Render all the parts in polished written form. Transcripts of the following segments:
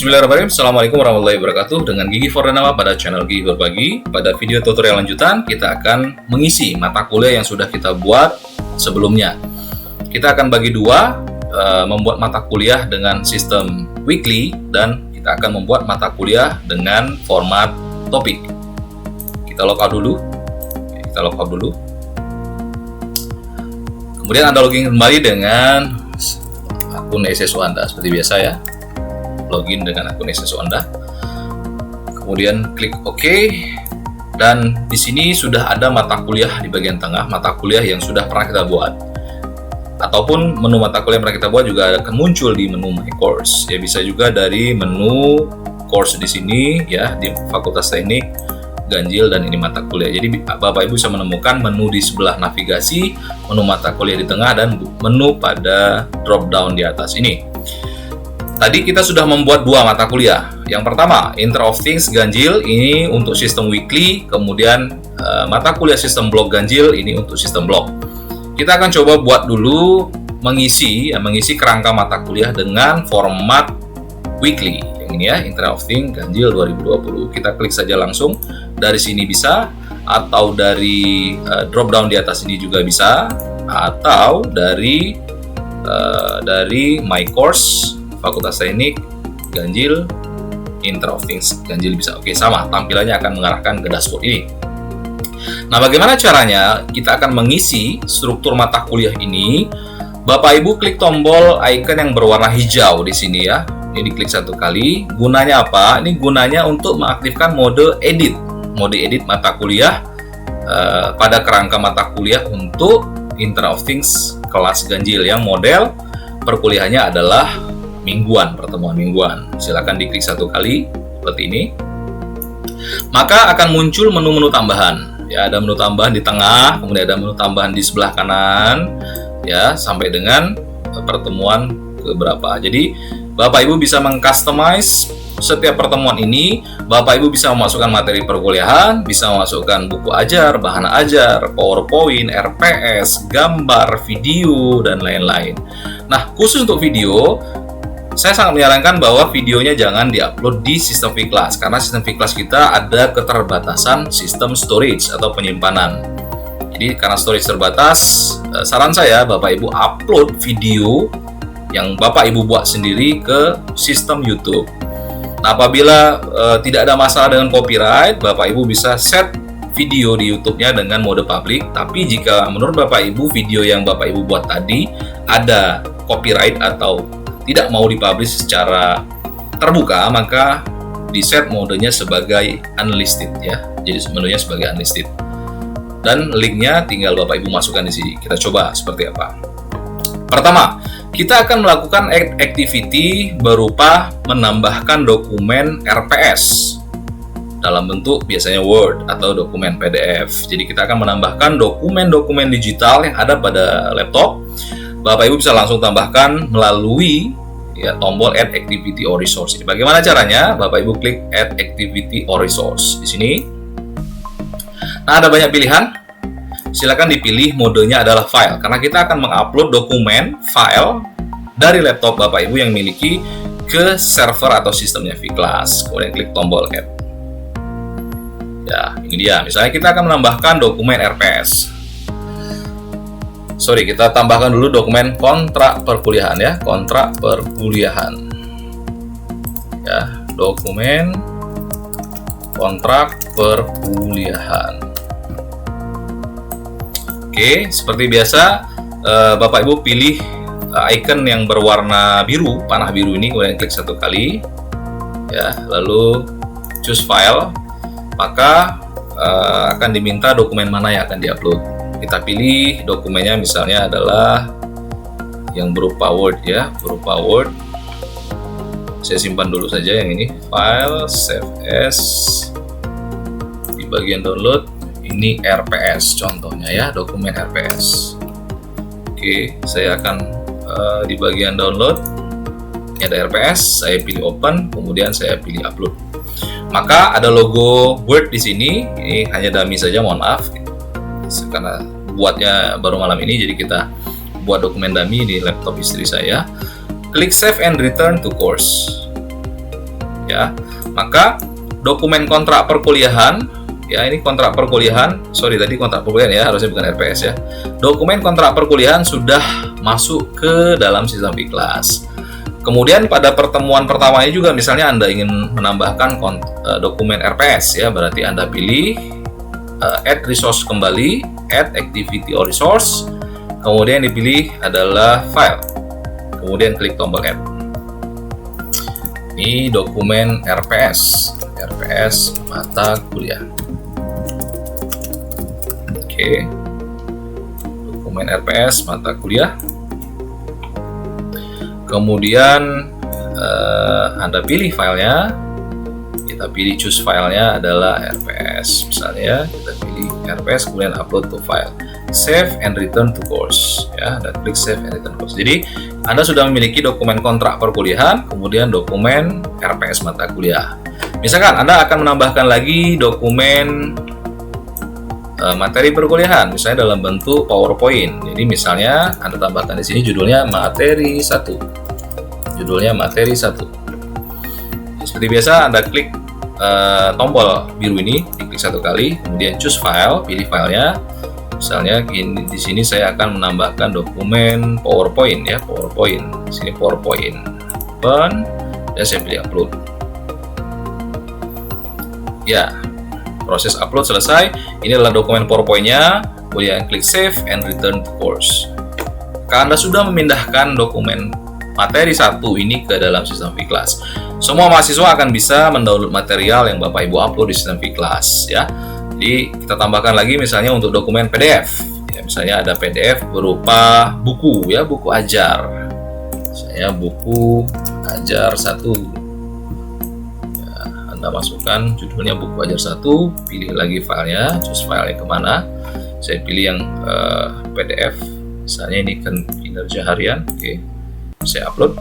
Bismillahirrahmanirrahim. Assalamualaikum warahmatullahi wabarakatuh. Dengan Gigi Fordanama pada channel Gigi Berbagi. Pada video tutorial lanjutan, kita akan mengisi mata kuliah yang sudah kita buat sebelumnya. Kita akan bagi dua, membuat mata kuliah dengan sistem weekly, dan kita akan membuat mata kuliah dengan format topik. Kita logout dulu. Kemudian Anda login kembali dengan akun SSO Anda seperti biasa ya. Login dengan akun SSO Anda. Kemudian klik OK. Dan di sini sudah ada mata kuliah di bagian tengah, mata kuliah yang sudah pernah kita buat. Ataupun menu mata kuliah yang pernah kita buat juga akan muncul di menu My Course. Ya, bisa juga dari menu course di sini ya, di Fakultas Teknik Ganjil, dan ini mata kuliah. Jadi Bapak Ibu bisa menemukan menu di sebelah navigasi, menu mata kuliah di tengah, dan menu pada drop down di atas ini. Tadi kita sudah membuat dua mata kuliah. Yang pertama, Internet of Things Ganjil, ini untuk sistem weekly. Kemudian mata kuliah sistem blok Ganjil, ini untuk sistem blok. Kita akan coba buat dulu mengisi kerangka mata kuliah dengan format weekly. Yang ini ya, Internet of Things Ganjil 2020. Kita klik saja langsung. Dari sini bisa, atau dari drop down di atas ini juga bisa, atau dari My Course Fakultas Teknik Ganjil, Internet of Things Ganjil bisa. Oke, sama, tampilannya akan mengarahkan ke dashboard ini. Nah, bagaimana caranya kita akan mengisi struktur mata kuliah ini? Bapak Ibu klik tombol icon yang berwarna hijau di sini ya. Ini diklik satu kali. Gunanya apa? Ini gunanya untuk mengaktifkan mode edit mata kuliah pada kerangka mata kuliah untuk Internet of Things kelas Ganjil yang model perkuliahannya adalah pertemuan mingguan. Silakan diklik satu kali seperti ini. Maka akan muncul menu-menu tambahan. Ya, ada menu tambahan di tengah, kemudian ada menu tambahan di sebelah kanan, ya, sampai dengan pertemuan keberapa. Jadi Bapak Ibu bisa mengcustomize setiap pertemuan ini. Bapak Ibu bisa memasukkan materi perkuliahan, bisa memasukkan buku ajar, bahan ajar, PowerPoint, RPS, gambar, video, dan lain-lain. Nah, khusus untuk video, saya sangat menyarankan bahwa videonya jangan diupload di sistem vClass, karena sistem vClass kita ada keterbatasan sistem storage atau penyimpanan. Jadi karena storage terbatas, saran saya Bapak Ibu upload video yang Bapak Ibu buat sendiri ke sistem YouTube. Nah, apabila tidak ada masalah dengan copyright, Bapak Ibu bisa set video di YouTube-nya dengan mode public. Tapi jika menurut Bapak Ibu video yang Bapak Ibu buat tadi ada copyright atau tidak mau dipublish secara terbuka, maka di set modenya sebagai unlisted ya. Jadi menunya sebagai unlisted. Dan linknya tinggal Bapak Ibu masukkan di sini. Kita coba seperti apa. Pertama, kita akan melakukan activity berupa menambahkan dokumen RPS dalam bentuk biasanya Word atau dokumen PDF. Jadi kita akan menambahkan dokumen-dokumen digital yang ada pada laptop. Bapak Ibu bisa langsung tambahkan melalui ya, tombol Add Activity or Resource. Bagaimana caranya? Bapak Ibu klik Add Activity or Resource di sini. Nah, ada banyak pilihan. Silakan dipilih modenya adalah file, karena kita akan mengupload dokumen file dari laptop Bapak Ibu yang miliki ke server atau sistemnya vClass. Kemudian klik tombol Add. Ya, ini dia. Misalnya kita akan menambahkan dokumen RPS. Kita tambahkan dulu dokumen kontrak perkuliahan ya, kontrak perkuliahan. Ya, dokumen kontrak perkuliahan. Oke, seperti biasa, Bapak Ibu pilih icon yang berwarna biru, panah biru ini, kemudian klik satu kali. Ya, lalu choose file, maka akan diminta dokumen mana yang akan diupload. Kita pilih dokumennya misalnya adalah yang berupa Word ya, berupa Word. Saya simpan dulu saja yang ini, file, save as, di bagian download, ini RPS contohnya ya, dokumen RPS. Oke, saya akan di bagian download, ini ada RPS, saya pilih open, kemudian saya pilih upload. Maka ada logo Word di sini, ini hanya dummy saja, mohon maaf. Karena buatnya baru malam ini, jadi kita buat dokumen dummy di laptop istri saya. Klik Save and Return to Course. ya. Maka dokumen kontrak perkuliahan, ya ini kontrak perkuliahan, sorry tadi kontrak perkuliahan ya, harusnya bukan RPS ya. Dokumen kontrak perkuliahan sudah masuk ke dalam sistem Fiklas. Kemudian pada pertemuan pertamanya juga misalnya Anda ingin menambahkan dokumen RPS ya, berarti Anda pilih add resource kembali, add activity or resource, kemudian dipilih adalah file, kemudian klik tombol add. Ini dokumen RPS mata kuliah. Oke, dokumen RPS mata kuliah. Kemudian Anda pilih filenya, kita pilih choose filenya adalah RPS misalnya, kita pilih RPS kemudian upload to file, save and return to course ya, dan klik save and return course. Jadi Anda sudah memiliki dokumen kontrak perkuliahan, kemudian dokumen RPS mata kuliah. Misalkan Anda akan menambahkan lagi dokumen materi perkuliahan, misalnya dalam bentuk PowerPoint. Jadi misalnya Anda tambahkan di sini judulnya materi 1. Judulnya materi 1. Seperti biasa Anda klik tombol biru ini, diklik satu kali, kemudian choose file, pilih filenya. Misalnya di sini saya akan menambahkan dokumen PowerPoint ya, PowerPoint. Di sini PowerPoint. Open dan saya pilih upload. Ya, proses upload selesai. Ini adalah dokumen PowerPoint-nya. Kemudian klik save and return to course. Karena Anda sudah memindahkan dokumen materi 1 ini ke dalam sistem Fiklas. Semua mahasiswa akan bisa mendownload material yang Bapak Ibu upload di sistem Fiklas ya. Jadi kita tambahkan lagi misalnya untuk dokumen PDF. Ya, misalnya ada PDF berupa buku ya, buku ajar. Misalnya buku ajar 1. Anda masukkan judulnya buku ajar 1, pilih lagi filenya, choose filenya kemana. Saya pilih yang PDF, misalnya ini kan kinerja harian. Oke, saya upload.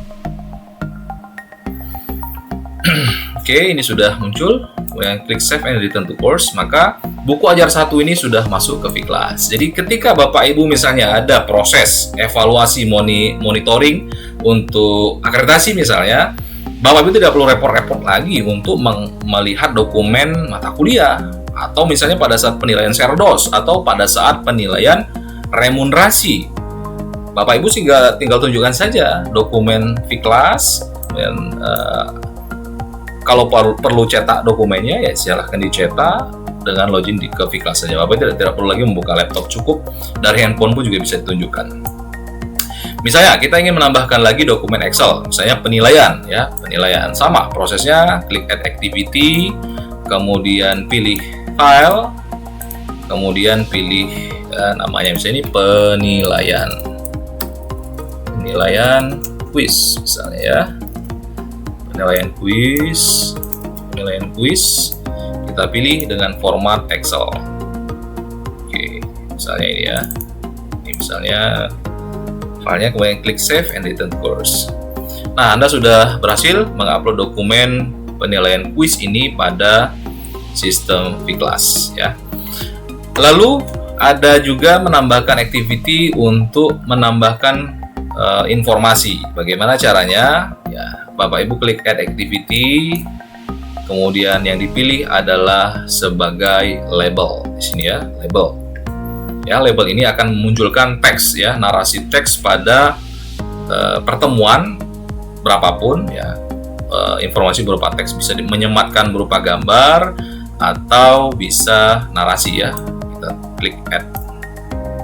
Oke, ini sudah muncul. Kemudian klik save and return to course, maka buku ajar 1 ini sudah masuk ke Fiklas. Jadi ketika Bapak Ibu misalnya ada proses evaluasi monitoring untuk akreditasi misalnya, Bapak Ibu tidak perlu repot-repot lagi untuk melihat dokumen mata kuliah, atau misalnya pada saat penilaian serdos atau pada saat penilaian remunerasi. Bapak Ibu tinggal tunjukkan saja dokumen Fiklas, dan kalau perlu cetak dokumennya ya silahkan dicetak dengan login ke Fiklas saja. Bapak Ibu tidak perlu lagi membuka laptop, cukup dari handphone pun juga bisa ditunjukkan. Misalnya kita ingin menambahkan lagi dokumen Excel, misalnya penilaian ya, penilaian sama prosesnya, klik add activity, kemudian pilih file, kemudian pilih namanya misalnya ini penilaian quiz misalnya ya, penilaian quiz kita pilih dengan format Excel. Oke, misalnya ini ya, ini misalnya filenya, kemudian klik save and return to course. Nah, Anda sudah berhasil mengupload dokumen penilaian kuis ini pada sistem Fiklas ya. Lalu ada juga menambahkan activity untuk menambahkan informasi. Bagaimana caranya? Ya, Bapak Ibu klik add activity, kemudian yang dipilih adalah sebagai label di sini ya, label. Ya, label ini akan memunculkan teks ya, narasi teks pada pertemuan berapapun ya. Informasi berupa teks bisa menyematkan berupa gambar atau bisa narasi ya. Kita klik add.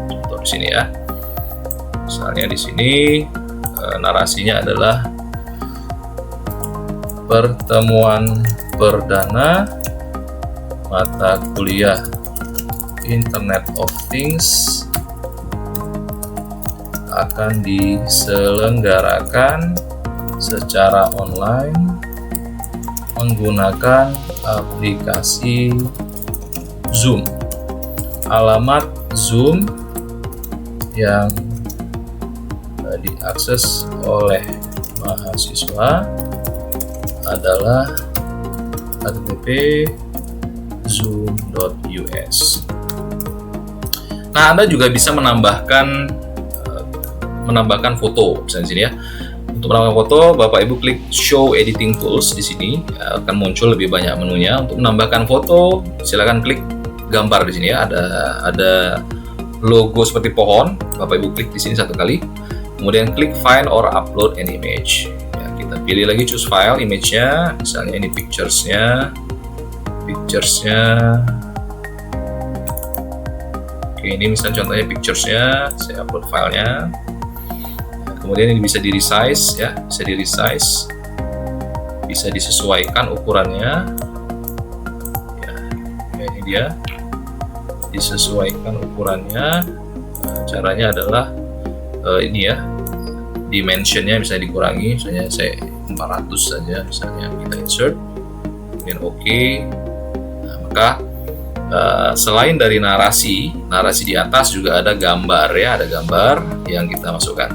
Contoh di sini ya. Misalnya di sini narasinya adalah pertemuan perdana mata kuliah Internet of Things akan diselenggarakan secara online menggunakan aplikasi Zoom. Alamat Zoom yang diakses oleh mahasiswa adalah http://zoom.us. Nah, Anda juga bisa menambahkan foto misalnya di sini ya. Untuk menambahkan foto, Bapak Ibu klik Show Editing Tools di sini, ya, akan muncul lebih banyak menunya. Untuk menambahkan foto, silakan klik gambar di sini ya. Ada logo seperti pohon. Bapak Ibu klik di sini satu kali. Kemudian klik Find or Upload an Image. Ya, kita pilih lagi choose file image-nya. Misalnya ini pictures-nya. Oke, ini misalnya contohnya pictures-nya. Saya upload filenya. Kemudian ini bisa di resize ya, bisa disesuaikan ukurannya. Ya, ini dia, disesuaikan ukurannya. Caranya adalah ini ya, dimensionnya misalnya dikurangi, misalnya saya 400 saja, misalnya kita insert, kemudian OK. Nah, maka selain dari narasi di atas juga ada gambar ya, ada gambar yang kita masukkan.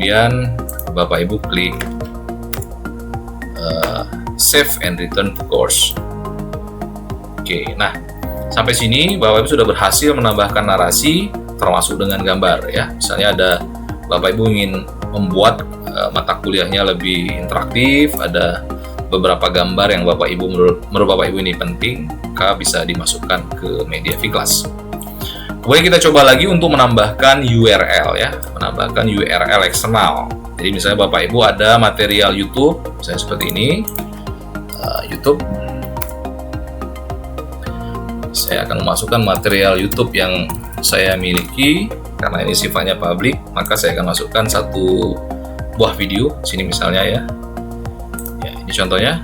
Kemudian Bapak Ibu klik Save and Return to Course. Oke, nah sampai sini Bapak Ibu sudah berhasil menambahkan narasi termasuk dengan gambar ya. Misalnya ada Bapak Ibu ingin membuat mata kuliahnya lebih interaktif, ada beberapa gambar yang Bapak Ibu menurut Bapak Ibu ini penting, maka bisa dimasukkan ke media Vclass. Kemudian kita coba lagi untuk menambahkan URL ya, menambahkan URL eksternal. Jadi misalnya Bapak Ibu ada material YouTube, misalnya seperti ini, YouTube. Saya akan memasukkan material YouTube yang saya miliki, karena ini sifatnya public, maka saya akan masukkan satu buah video, sini misalnya ya. Ya, ini contohnya.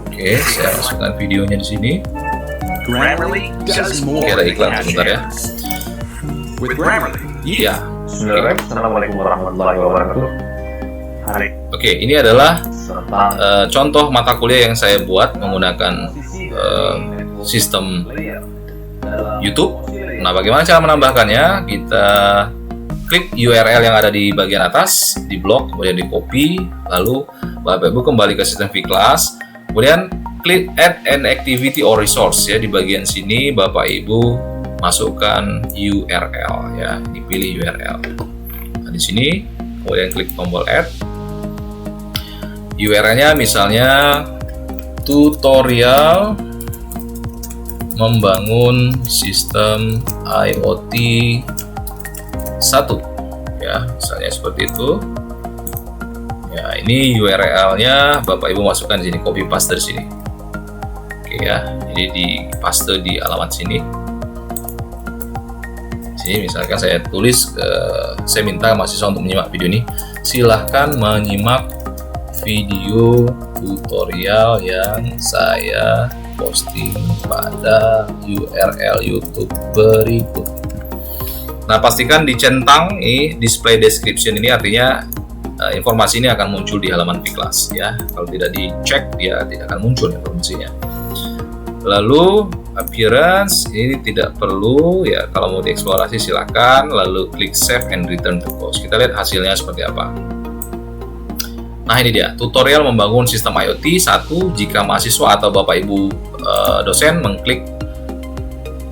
Oke, saya masukkan videonya di sini. Grammarly does more Oke, ada than iklan sebentar ya. With Grammarly, Ya. Assalamualaikum warahmatullahi wabarakatuh. Hari Oke, ini adalah tentang contoh mata kuliah yang saya buat menggunakan sistem YouTube. Nah, bagaimana cara menambahkannya? Kita klik URL yang ada di bagian atas, di blok, kemudian di copy, lalu Bapak Ibu kembali ke sistem Vclass, kemudian klik Add an Activity or Resource ya, di bagian sini Bapak Ibu masukkan URL ya, dipilih URL. Nah, di sini kemudian klik tombol Add. URL-nya misalnya tutorial membangun sistem IoT 1 ya, misalnya seperti itu. Ya, ini URL-nya Bapak Ibu masukkan di sini, copy paste di sini. Oke ya, jadi di paste di alamat sini. Sini misalkan saya tulis saya minta mahasiswa untuk menyimak video ini. Silahkan menyimak video tutorial yang saya posting pada URL YouTube berikut. Nah, pastikan dicentang display description ini, artinya informasi ini akan muncul di halaman Vclass ya. Kalau tidak dicek, dia tidak akan muncul informasinya. Lalu appearance ini tidak perlu ya, kalau mau dieksplorasi silakan. Lalu klik save and return to course. Kita lihat hasilnya seperti apa. Nah, ini dia tutorial membangun sistem IoT 1. Jika mahasiswa atau Bapak Ibu dosen mengklik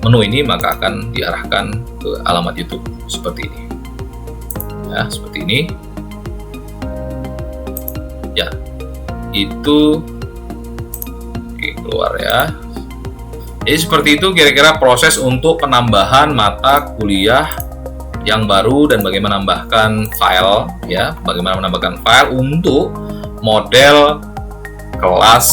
menu ini, maka akan diarahkan ke alamat YouTube seperti ini ya, seperti ini ya. Itu oke, keluar ya. Jadi seperti itu kira-kira proses untuk penambahan mata kuliah yang baru dan bagaimana menambahkan file ya, bagaimana menambahkan file untuk model kelas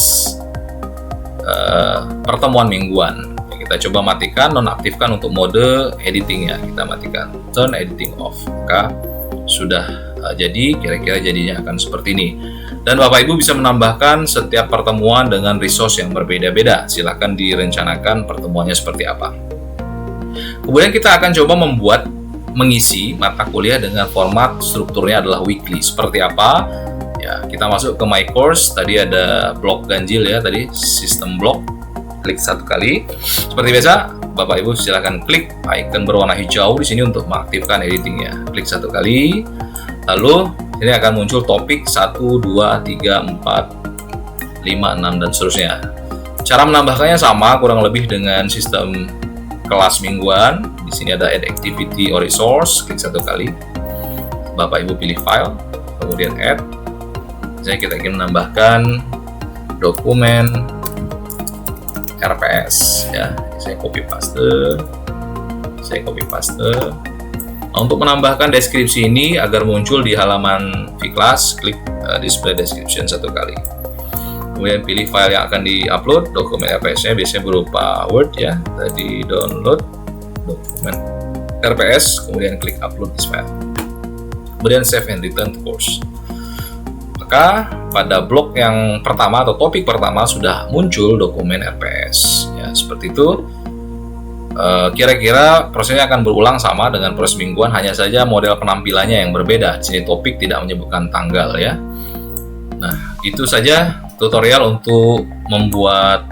pertemuan mingguan. Kita coba matikan, nonaktifkan untuk mode editingnya, kita matikan, turn editing off. Maka sudah jadi, kira-kira jadinya akan seperti ini. Dan Bapak Ibu bisa menambahkan setiap pertemuan dengan resource yang berbeda-beda. Silahkan direncanakan pertemuannya seperti apa. Kemudian kita akan coba mengisi mata kuliah dengan format strukturnya adalah weekly. Seperti apa? Ya, kita masuk ke My Course. Tadi ada blok ganjil ya, tadi sistem blok. Klik satu kali. Seperti biasa, Bapak Ibu silakan klik icon berwarna hijau di sini untuk mengaktifkan editingnya. Klik satu kali. Lalu ini akan muncul topik 1, 2, 3, 4, 5, 6 dan seterusnya. Cara menambahkannya sama kurang lebih dengan sistem kelas mingguan. Di sini ada add activity or resource, klik 1 kali. Bapak Ibu pilih file, kemudian add. Misalnya kita ingin menambahkan dokumen RPS ya. Saya copy paste. Nah, untuk menambahkan deskripsi ini agar muncul di halaman V-Class, klik display description 1 kali. Kemudian pilih file yang akan di-upload. Dokumen RPS-nya biasanya berupa Word ya. Tadi download dokumen RPS, kemudian klik upload this file. Kemudian save and return to course. Maka pada blok yang pertama atau topik pertama sudah muncul dokumen RPS ya, seperti itu. Kira-kira prosesnya akan berulang sama dengan proses mingguan, hanya saja model penampilannya yang berbeda. Di sini topik tidak menyebutkan tanggal ya. Nah, itu saja tutorial untuk membuat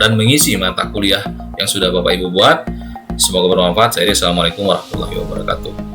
dan mengisi mata kuliah yang sudah Bapak Ibu buat. Semoga bermanfaat. Assalamualaikum warahmatullahi wabarakatuh.